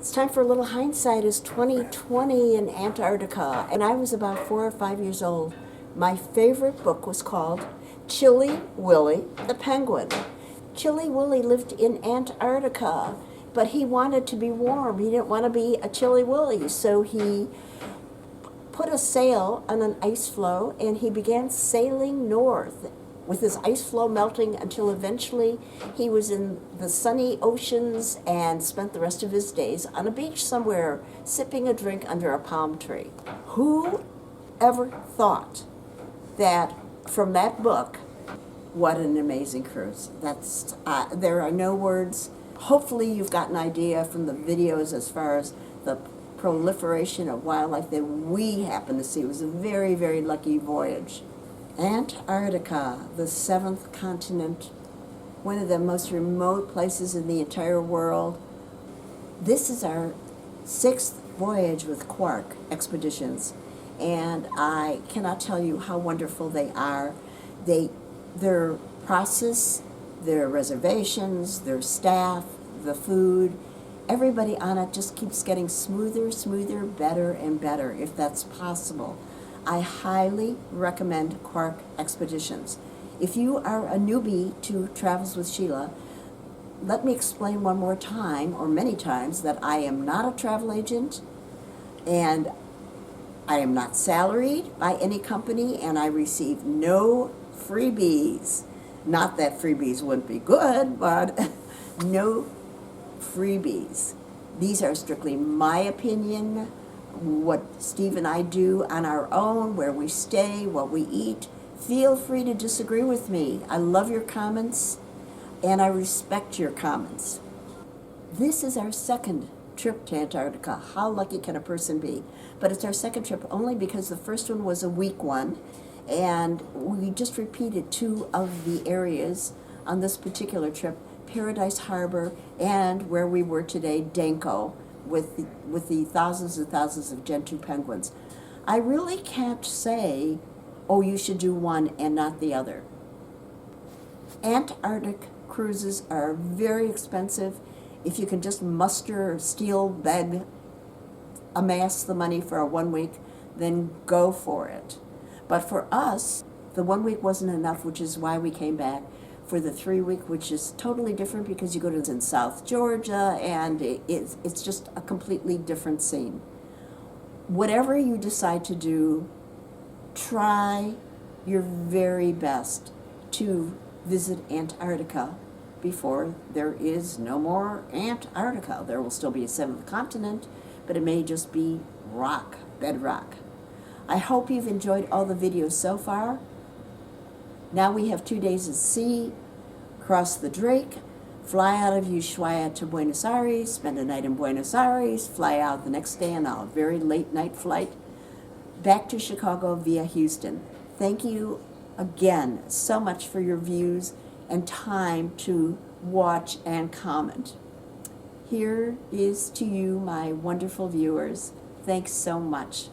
It's time for a little hindsight. It's 2020 in Antarctica, and I was about 4 or 5 years old. My favorite book was called Chilly Willy the Penguin. Chilly Willy lived in Antarctica, but he wanted to be warm. He didn't want to be a Chilly Willy, so he put a sail on an ice floe and he began sailing north with his ice floe melting until eventually he was in the sunny oceans and spent the rest of his days on a beach somewhere sipping a drink under a palm tree. Who ever thought that from that book, what an amazing cruise. There are no words. Hopefully you've got an idea from the videos as far as the proliferation of wildlife that we happen to see. It was a very, very lucky voyage. Antarctica, the seventh continent, one of the most remote places in the entire world. This is our sixth voyage with Quark Expeditions, and I cannot tell you how wonderful they are. Their process, their reservations, their staff, the food, everybody on it just keeps getting smoother, better and better, if that's possible. I highly recommend Quark Expeditions. If you are a newbie to Travels with Sheila, let me explain one more time, or many times, that I am not a travel agent, and I am not salaried by any company, and I receive no freebies. Not that freebies wouldn't be good, but no freebies. These are strictly my opinion, what Steve and I do on our own, where we stay, what we eat. Feel free to disagree with me. I love your comments, and I respect your comments. This is our second trip to Antarctica. How lucky can a person be? But it's our second trip only because the first one was a week one, and we just repeated two of the areas on this particular trip: Paradise Harbor and where we were today, Danko, with the thousands and thousands of Gentoo penguins. I really can't say, oh, you should do one and not the other. Antarctic cruises are very expensive. If you can just muster, steal, beg, amass the money for a 1 week, then go for it. But for us, the 1 week wasn't enough, which is why we came back for the 3 week, which is totally different because you go to in South Georgia, and it's just a completely different scene. Whatever you decide to do, try your very best to visit Antarctica before there is no more Antarctica. There will still be a seventh continent, but it may just be rock, bedrock. I hope you've enjoyed all the videos so far. Now we have 2 days at sea, cross the Drake, fly out of Ushuaia to Buenos Aires, spend a night in Buenos Aires, fly out the next day on a very late night flight back to Chicago via Houston. Thank you again so much for your views and time to watch and comment. Here is to you, my wonderful viewers. Thanks so much.